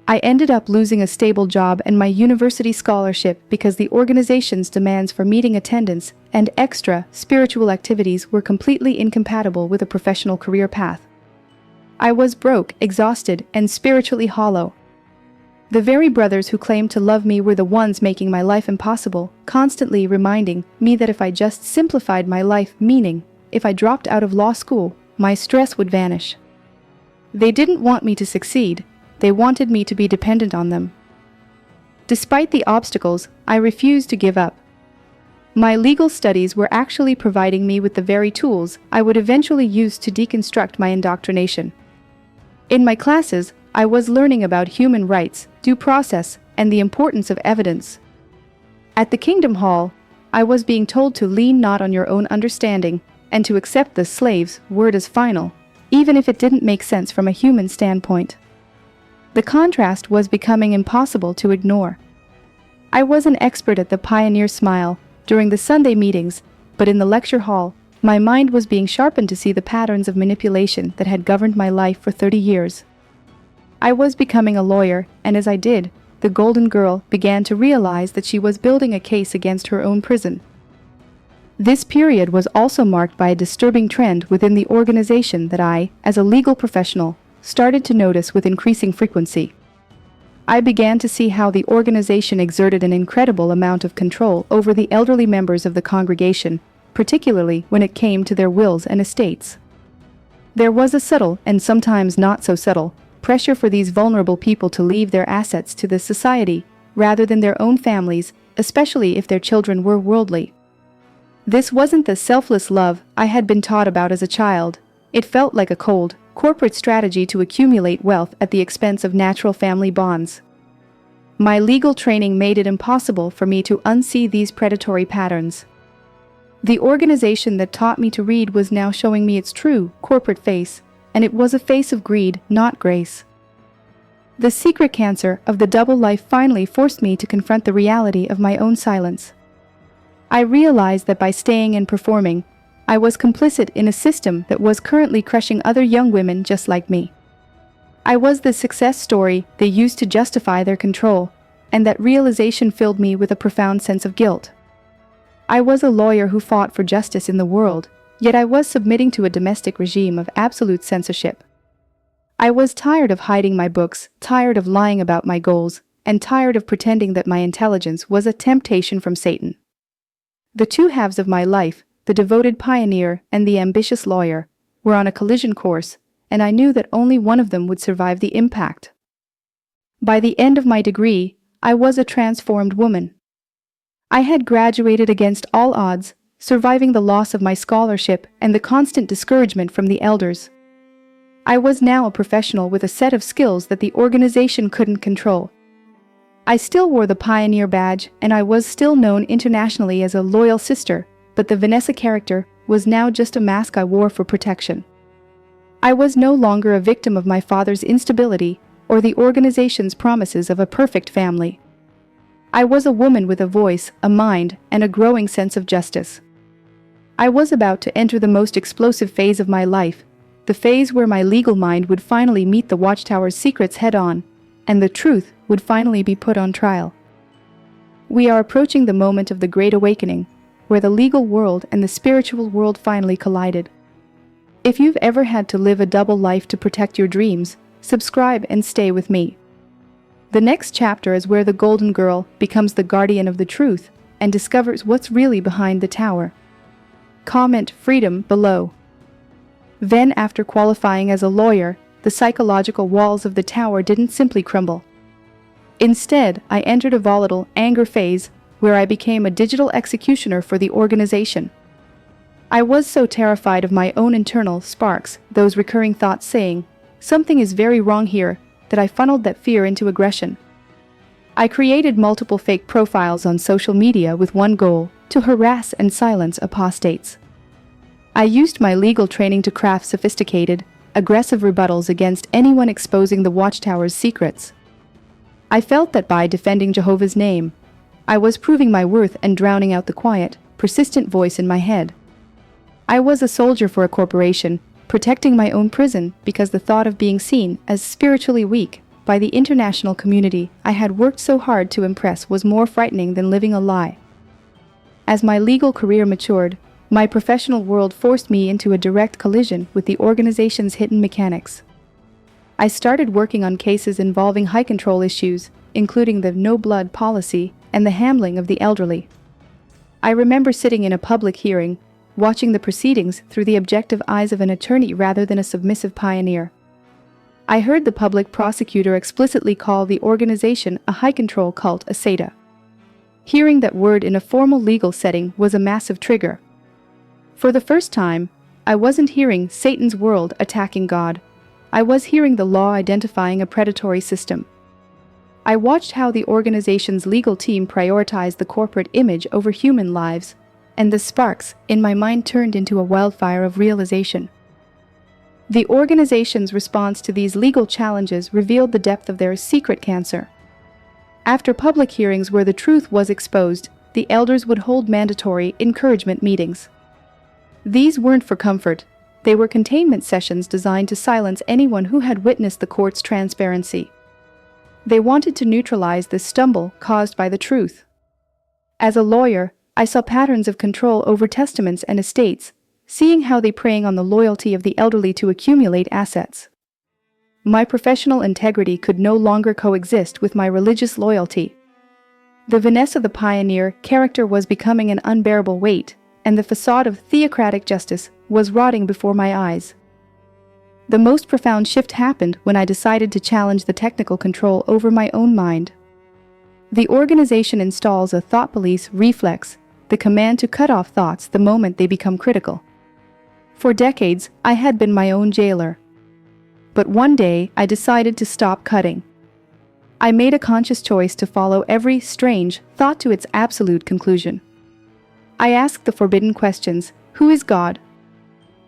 I ended up losing a stable job and my university scholarship because the organization's demands for meeting attendance and extra spiritual activities were completely incompatible with a professional career path. I was broke, exhausted, and spiritually hollow. The very brothers who claimed to love me were the ones making my life impossible, constantly reminding me that if I just simplified my life, meaning, if I dropped out of law school, my stress would vanish. They didn't want me to succeed, they wanted me to be dependent on them. Despite the obstacles, I refused to give up. My legal studies were actually providing me with the very tools I would eventually use to deconstruct my indoctrination. In my classes, I was learning about human rights, due process, and the importance of evidence. At the Kingdom Hall, I was being told to lean not on your own understanding and to accept the slave's word as final, even if it didn't make sense from a human standpoint. The contrast was becoming impossible to ignore. I was an expert at the pioneer smile during the Sunday meetings, but in the lecture hall, my mind was being sharpened to see the patterns of manipulation that had governed my life for 30 years. I was becoming a lawyer, and as I did, the golden girl began to realize that she was building a case against her own prison. This period was also marked by a disturbing trend within the organization that I, as a legal professional, started to notice with increasing frequency. I began to see how the organization exerted an incredible amount of control over the elderly members of the congregation, particularly when it came to their wills and estates. There was a subtle, and sometimes not so subtle, pressure for these vulnerable people to leave their assets to the society, rather than their own families, especially if their children were worldly. This wasn't the selfless love I had been taught about as a child. It felt like a cold, corporate strategy to accumulate wealth at the expense of natural family bonds. My legal training made it impossible for me to unsee these predatory patterns. The organization that taught me to read was now showing me its true, corporate face, and it was a face of greed, not grace. The secret cancer of the double life finally forced me to confront the reality of my own silence. I realized that by staying and performing, I was complicit in a system that was currently crushing other young women just like me. I was the success story they used to justify their control, and that realization filled me with a profound sense of guilt. I was a lawyer who fought for justice in the world, yet I was submitting to a domestic regime of absolute censorship. I was tired of hiding my books, tired of lying about my goals, and tired of pretending that my intelligence was a temptation from Satan. The two halves of my life, the devoted pioneer and the ambitious lawyer, were on a collision course, and I knew that only one of them would survive the impact. By the end of my degree, I was a transformed woman. I had graduated against all odds, surviving the loss of my scholarship and the constant discouragement from the elders. I was now a professional with a set of skills that the organization couldn't control. I still wore the pioneer badge, and I was still known internationally as a loyal sister, but the Vanessa character was now just a mask I wore for protection. I was no longer a victim of my father's instability or the organization's promises of a perfect family. I was a woman with a voice, a mind, and a growing sense of justice. I was about to enter the most explosive phase of my life, the phase where my legal mind would finally meet the Watchtower's secrets head-on, and the truth would finally be put on trial. We are approaching the moment of the Great Awakening, where the legal world and the spiritual world finally collided. If you've ever had to live a double life to protect your dreams, subscribe and stay with me. The next chapter is where the Golden Girl becomes the guardian of the truth and discovers what's really behind the tower. Comment freedom below. Then, after qualifying as a lawyer, the psychological walls of the tower didn't simply crumble. Instead, I entered a volatile anger phase where I became a digital executioner for the organization. I was so terrified of my own internal sparks, those recurring thoughts saying, "Something is very wrong here," that I funneled that fear into aggression. I created multiple fake profiles on social media with one goal: to harass and silence apostates. I used my legal training to craft sophisticated, aggressive rebuttals against anyone exposing the Watchtower's secrets. I felt that by defending Jehovah's name, I was proving my worth and drowning out the quiet, persistent voice in my head. I was a soldier for a corporation, protecting my own prison because the thought of being seen as spiritually weak by the international community I had worked so hard to impress was more frightening than living a lie. As my legal career matured, my professional world forced me into a direct collision with the organization's hidden mechanics. I started working on cases involving high control issues, including the no-blood policy and the handling of the elderly. I remember sitting in a public hearing, watching the proceedings through the objective eyes of an attorney rather than a submissive pioneer. I heard the public prosecutor explicitly call the organization a high-control cult, a SATA. Hearing that word in a formal legal setting was a massive trigger. For the first time, I wasn't hearing Satan's world attacking God. I was hearing the law identifying a predatory system. I watched how the organization's legal team prioritized the corporate image over human lives, and the sparks in my mind turned into a wildfire of realization. The organization's response to these legal challenges revealed the depth of their secret cancer. After public hearings where the truth was exposed, the elders would hold mandatory encouragement meetings. These weren't for comfort. They were containment sessions designed to silence anyone who had witnessed the court's transparency. They wanted to neutralize the stumble caused by the truth. As a lawyer, I saw patterns of control over testaments and estates, seeing how they preying on the loyalty of the elderly to accumulate assets. My professional integrity could no longer coexist with my religious loyalty. The Vanessa the Pioneer character was becoming an unbearable weight, and the facade of theocratic justice was rotting before my eyes. The most profound shift happened when I decided to challenge the technical control over my own mind. The organization installs a thought police reflex, the command to cut off thoughts the moment they become critical. For decades, I had been my own jailer. But one day, I decided to stop cutting. I made a conscious choice to follow every strange thought to its absolute conclusion. I asked the forbidden questions: who is God?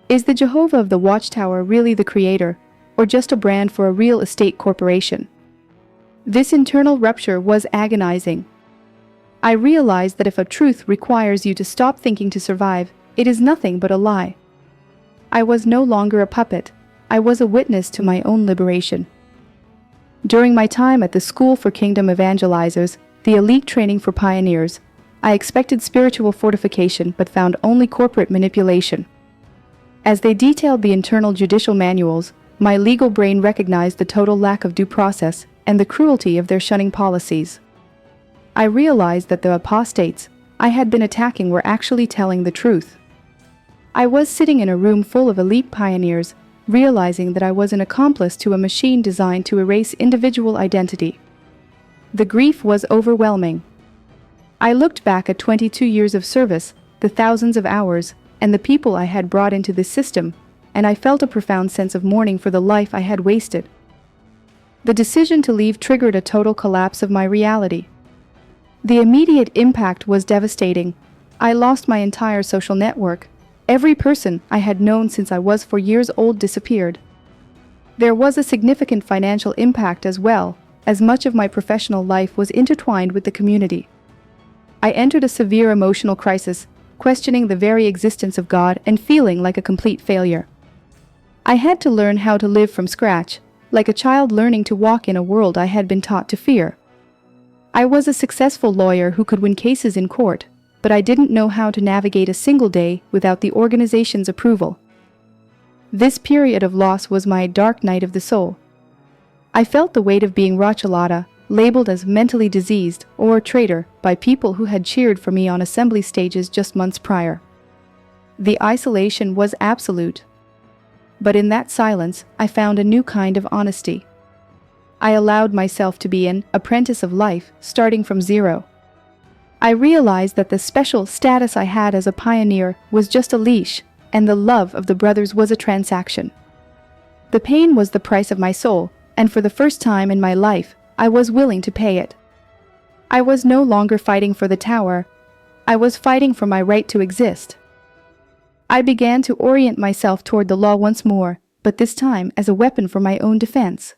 Is the Jehovah of the Watchtower really the creator, or just a brand for a real estate corporation? This internal rupture was agonizing. I realized that if a truth requires you to stop thinking to survive, it is nothing but a lie. I was no longer a puppet. I was a witness to my own liberation. During my time at the School for Kingdom Evangelizers, the elite training for pioneers, I expected spiritual fortification but found only corporate manipulation. As they detailed the internal judicial manuals, my legal brain recognized the total lack of due process and the cruelty of their shunning policies. I realized that the apostates I had been attacking were actually telling the truth. I was sitting in a room full of elite pioneers, realizing that I was an accomplice to a machine designed to erase individual identity. The grief was overwhelming. I looked back at 22 years of service, the thousands of hours, and the people I had brought into this system, and I felt a profound sense of mourning for the life I had wasted. The decision to leave triggered a total collapse of my reality. The immediate impact was devastating. I lost my entire social network. Every person I had known since I was 4 years old disappeared. There was a significant financial impact as well, as much of my professional life was intertwined with the community. I entered a severe emotional crisis, questioning the very existence of God and feeling like a complete failure. I had to learn how to live from scratch, like a child learning to walk in a world I had been taught to fear. I was a successful lawyer who could win cases in court, but I didn't know how to navigate a single day without the organization's approval. This period of loss was my dark night of the soul. I felt the weight of being rachalata, labeled as mentally diseased or a traitor by people who had cheered for me on assembly stages just months prior. The isolation was absolute. But in that silence, I found a new kind of honesty. I allowed myself to be an apprentice of life, starting from zero. I realized that the special status I had as a pioneer was just a leash, and the love of the brothers was a transaction. The pain was the price of my soul, and for the first time in my life, I was willing to pay it. I was no longer fighting for the tower. I was fighting for my right to exist. I began to orient myself toward the law once more, but this time as a weapon for my own defense.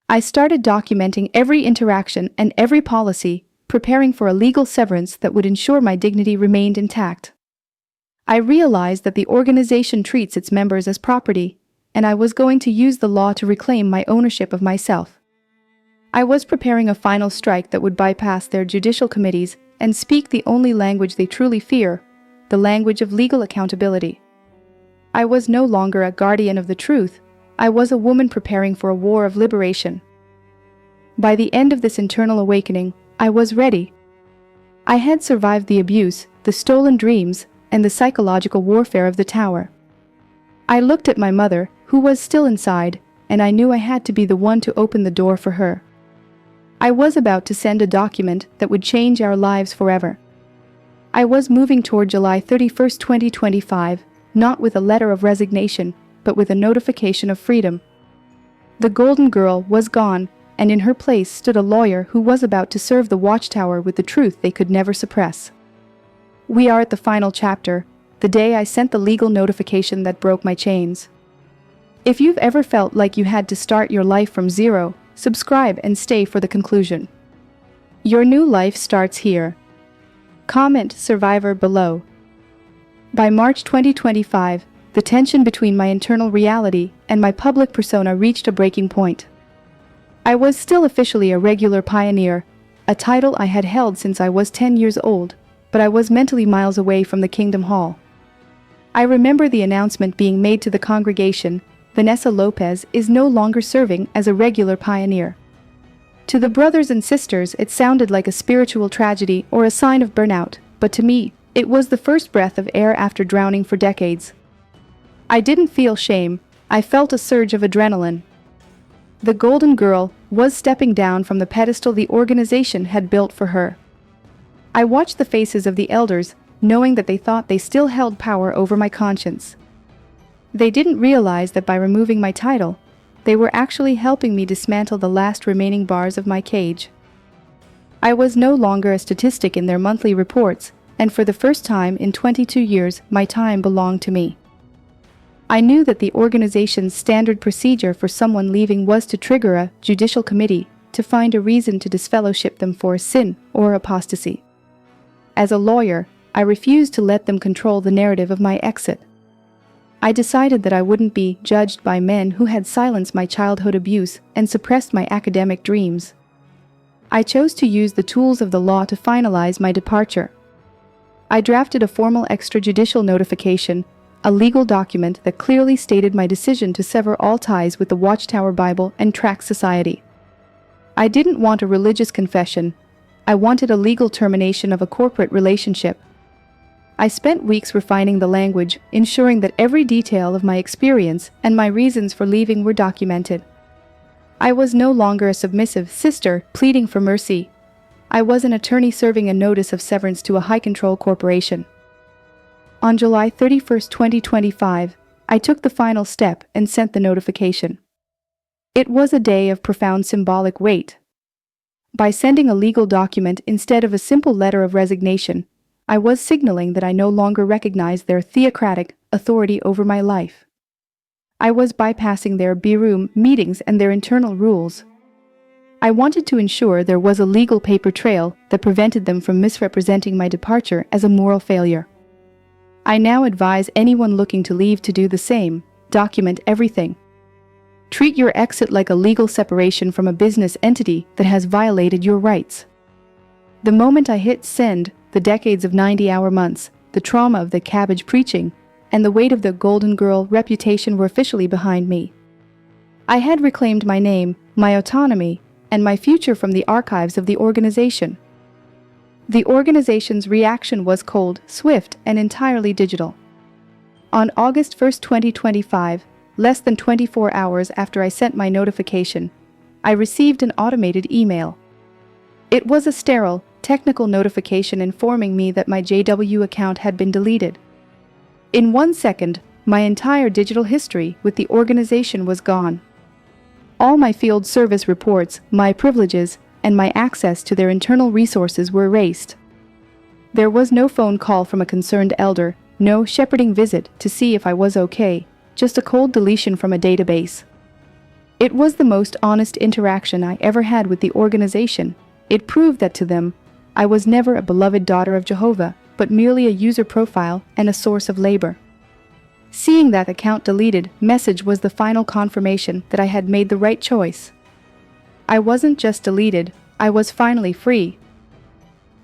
I started documenting every interaction and every policy, preparing for a legal severance that would ensure my dignity remained intact. I realized that the organization treats its members as property, and I was going to use the law to reclaim my ownership of myself. I was preparing a final strike that would bypass their judicial committees and speak the only language they truly fear, the language of legal accountability. I was no longer a guardian of the truth. I was a woman preparing for a war of liberation. By the end of this internal awakening, I was ready. I had survived the abuse, the stolen dreams, and the psychological warfare of the tower. I looked at my mother, who was still inside, and I knew I had to be the one to open the door for her. I was about to send a document that would change our lives forever. I was moving toward July 31, 2025, not with a letter of resignation, but with a notification of freedom. The golden girl was gone, and in her place stood a lawyer who was about to serve the Watchtower with the truth they could never suppress. We are at the final chapter, the day I sent the legal notification that broke my chains. If you've ever felt like you had to start your life from zero, subscribe and stay for the conclusion. Your new life starts here. Comment survivor below. By March 2025, the tension between my internal reality and my public persona reached a breaking point. I was still officially a regular pioneer, a title I had held since I was 10 years old, but I was mentally miles away from the Kingdom Hall. I remember the announcement being made to the congregation: Vanessa Lopez is no longer serving as a regular pioneer. To the brothers and sisters, it sounded like a spiritual tragedy or a sign of burnout, but to me, It was the first breath of air after drowning for decades. I didn't feel shame, I felt a surge of adrenaline. The golden girl was stepping down from the pedestal the organization had built for her. I watched the faces of the elders, knowing that they thought they still held power over my conscience. They didn't realize that by removing my title, they were actually helping me dismantle the last remaining bars of my cage. I was no longer a statistic in their monthly reports, and for the first time in 22 years, my time belonged to me. I knew that the organization's standard procedure for someone leaving was to trigger a judicial committee to find a reason to disfellowship them for sin or apostasy. As a lawyer, I refused to let them control the narrative of my exit. I decided that I wouldn't be judged by men who had silenced my childhood abuse and suppressed my academic dreams. I chose to use the tools of the law to finalize my departure. I drafted a formal extrajudicial notification, a legal document that clearly stated my decision to sever all ties with the Watchtower Bible and Tract Society. I didn't want a religious confession. I wanted a legal termination of a corporate relationship. I spent weeks refining the language, ensuring that every detail of my experience and my reasons for leaving were documented. I was no longer a submissive sister pleading for mercy. I was an attorney serving a notice of severance to a high-control corporation. On July 31, 2025, I took the final step and sent the notification. It was a day of profound symbolic weight. By sending a legal document instead of a simple letter of resignation, I was signaling that I no longer recognized their theocratic authority over my life. I was bypassing their B-room meetings and their internal rules. I wanted to ensure there was a legal paper trail that prevented them from misrepresenting my departure as a moral failure. I now advise anyone looking to leave to do the same. Document everything. Treat your exit like a legal separation from a business entity that has violated your rights. The moment I hit send, the decades of 90-hour months, the trauma of the cabbage preaching, and the weight of the golden girl reputation were officially behind me. I had reclaimed my name, my autonomy, and my future from the archives of the organization. The organization's reaction was cold, swift, and entirely digital. On August 1, 2025, less than 24 hours after I sent my notification, I received an automated email. It was a sterile, technical notification informing me that my JW account had been deleted. In 1 second, my entire digital history with the organization was gone. All my field service reports, my privileges, and my access to their internal resources were erased. There was no phone call from a concerned elder, no shepherding visit to see if I was okay, just a cold deletion from a database. It was the most honest interaction I ever had with the organization. It proved that to them, I was never a beloved daughter of Jehovah, but merely a user profile and a source of labor. Seeing that account deleted message was the final confirmation that I had made the right choice. I wasn't just deleted, I was finally free.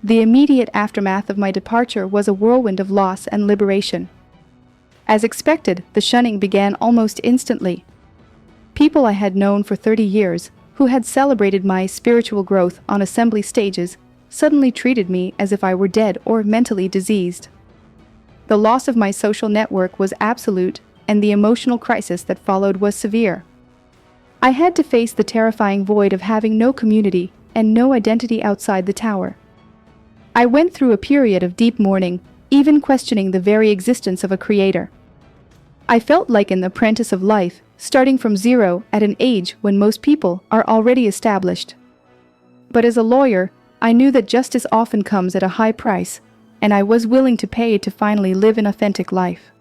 The immediate aftermath of my departure was a whirlwind of loss and liberation. As expected, the shunning began almost instantly. People I had known for 30 years, who had celebrated my spiritual growth on assembly stages, suddenly treated me as if I were dead or mentally diseased. The loss of my social network was absolute, and the emotional crisis that followed was severe. I had to face the terrifying void of having no community and no identity outside the tower. I went through a period of deep mourning, even questioning the very existence of a creator. I felt like an apprentice of life, starting from zero at an age when most people are already established. But as a lawyer, I knew that justice often comes at a high price, and I was willing to pay to finally live an authentic life.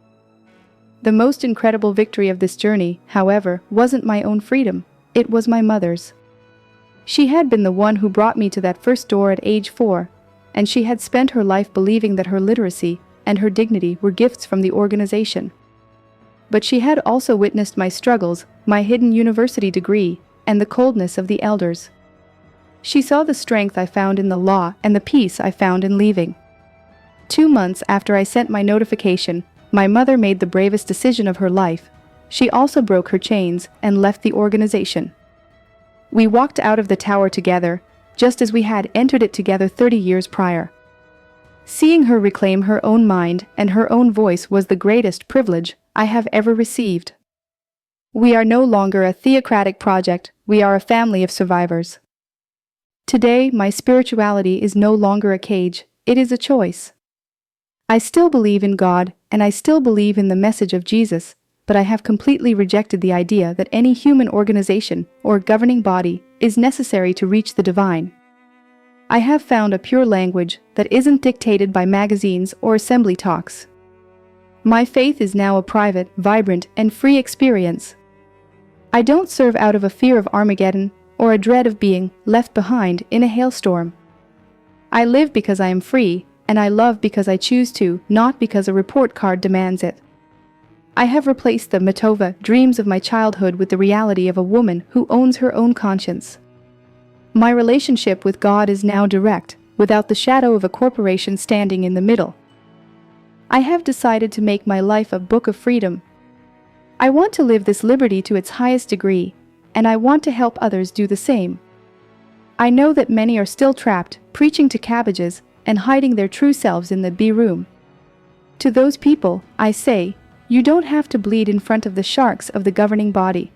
The most incredible victory of this journey, however, wasn't my own freedom, it was my mother's. She had been the one who brought me to that first door at age 4, and she had spent her life believing that her literacy and her dignity were gifts from the organization. But she had also witnessed my struggles, my hidden university degree, and the coldness of the elders. She saw the strength I found in the law and the peace I found in leaving. 2 months after I sent my notification, my mother made the bravest decision of her life. She also broke her chains and left the organization. We walked out of the tower together, just as we had entered it together 30 years prior. Seeing her reclaim her own mind and her own voice was the greatest privilege I have ever received. We are no longer a theocratic project, we are a family of survivors. Today, my spirituality is no longer a cage, it is a choice. I still believe in God, and I still believe in the message of Jesus, but I have completely rejected the idea that any human organization or governing body is necessary to reach the divine. I have found a pure language that isn't dictated by magazines or assembly talks. My faith is now a private, vibrant, and free experience. I don't serve out of a fear of Armageddon or a dread of being left behind in a hailstorm. I live because I am free, and I love because I choose to, not because a report card demands it. I have replaced the Matova dreams of my childhood with the reality of a woman who owns her own conscience. My relationship with God is now direct, without the shadow of a corporation standing in the middle. I have decided to make my life a book of freedom. I want to live this liberty to its highest degree, and I want to help others do the same. I know that many are still trapped, preaching to cabbages, and hiding their true selves in the B-room. To those people, I say, you don't have to bleed in front of the sharks of the governing body.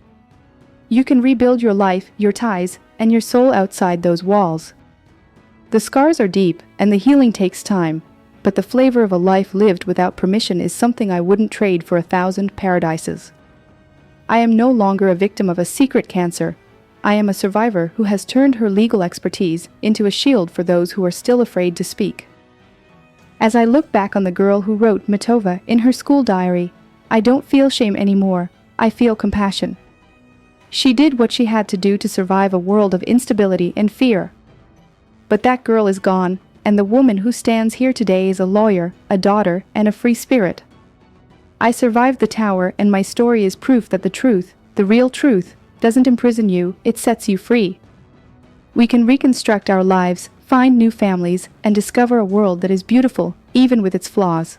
You can rebuild your life, your ties, and your soul outside those walls. The scars are deep, and the healing takes time, but the flavor of a life lived without permission is something I wouldn't trade for 1,000 paradises. I am no longer a victim of a secret cancer. I am a survivor who has turned her legal expertise into a shield for those who are still afraid to speak. As I look back on the girl who wrote Matova in her school diary, I don't feel shame anymore, I feel compassion. She did what she had to do to survive a world of instability and fear. But that girl is gone, and the woman who stands here today is a lawyer, a daughter, and a free spirit. I survived the tower, and my story is proof that the truth, the real truth, doesn't imprison you, it sets you free. We can reconstruct our lives, find new families, and discover a world that is beautiful, even with its flaws.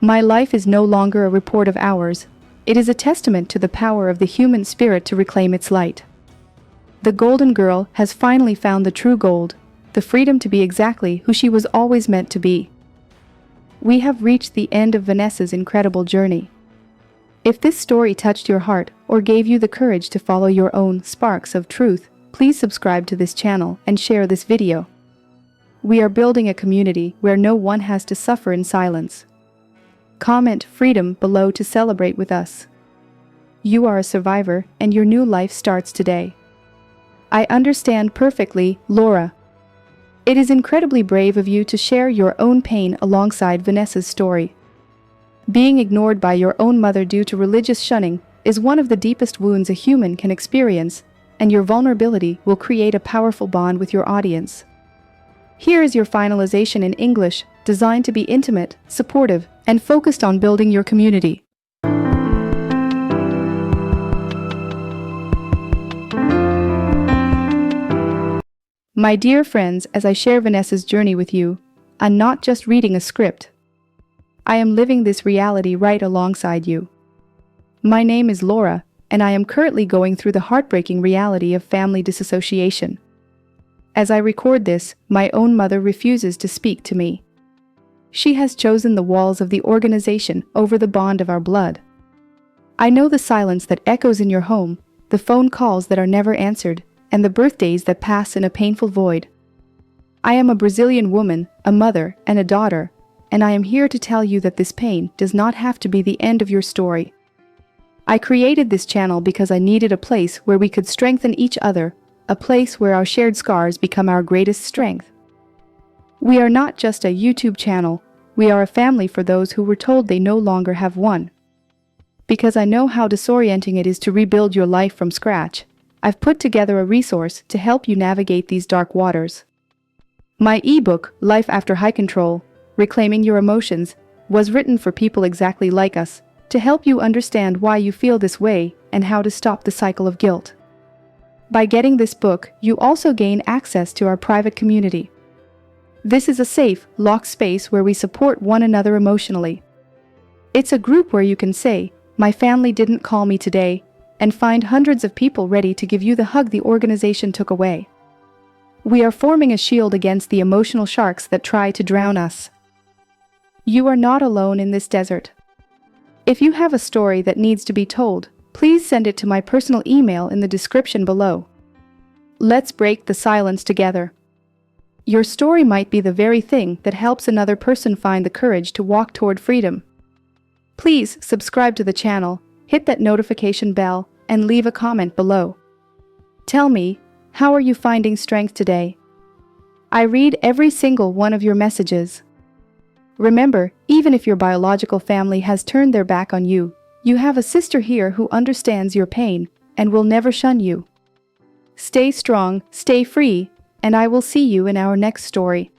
My life is no longer a report of hours. It is a testament to the power of the human spirit to reclaim its light. The golden girl has finally found the true gold, the freedom to be exactly who she was always meant to be. We have reached the end of Vanessa's incredible journey. If this story touched your heart or gave you the courage to follow your own sparks of truth, please subscribe to this channel and share this video. We are building a community where no one has to suffer in silence. Comment freedom below to celebrate with us. You are a survivor, and your new life starts today. I understand perfectly, Laura. It is incredibly brave of you to share your own pain alongside Vanessa's story. Being ignored by your own mother due to religious shunning is one of the deepest wounds a human can experience, and your vulnerability will create a powerful bond with your audience. Here is your finalization in English, designed to be intimate, supportive, and focused on building your community. My dear friends, as I share Vanessa's journey with you, I'm not just reading a script. I am living this reality right alongside you. My name is Laura, and I am currently going through the heartbreaking reality of family disassociation. As I record this, my own mother refuses to speak to me. She has chosen the walls of the organization over the bond of our blood. I know the silence that echoes in your home, the phone calls that are never answered, and the birthdays that pass in a painful void. I am a Brazilian woman, a mother, and a daughter, and I am here to tell you that this pain does not have to be the end of your story. I created this channel because I needed a place where we could strengthen each other, a place where our shared scars become our greatest strength. We are not just a YouTube channel, we are a family for those who were told they no longer have one. Because I know how disorienting it is to rebuild your life from scratch, I've put together a resource to help you navigate these dark waters. My ebook, Life After High Control, Reclaiming Your Emotions, was written for people exactly like us, to help you understand why you feel this way and how to stop the cycle of guilt. By getting this book, you also gain access to our private community. This is a safe, locked space where we support one another emotionally. It's a group where you can say, "My family didn't call me today," and find hundreds of people ready to give you the hug the organization took away. We are forming a shield against the emotional sharks that try to drown us. You are not alone in this desert. If you have a story that needs to be told, please send it to my personal email in the description below. Let's break the silence together. Your story might be the very thing that helps another person find the courage to walk toward freedom. Please subscribe to the channel, hit that notification bell, and leave a comment below. Tell me, how are you finding strength today? I read every single one of your messages. Remember, even if your biological family has turned their back on you, you have a sister here who understands your pain and will never shun you. Stay strong, stay free, and I will see you in our next story.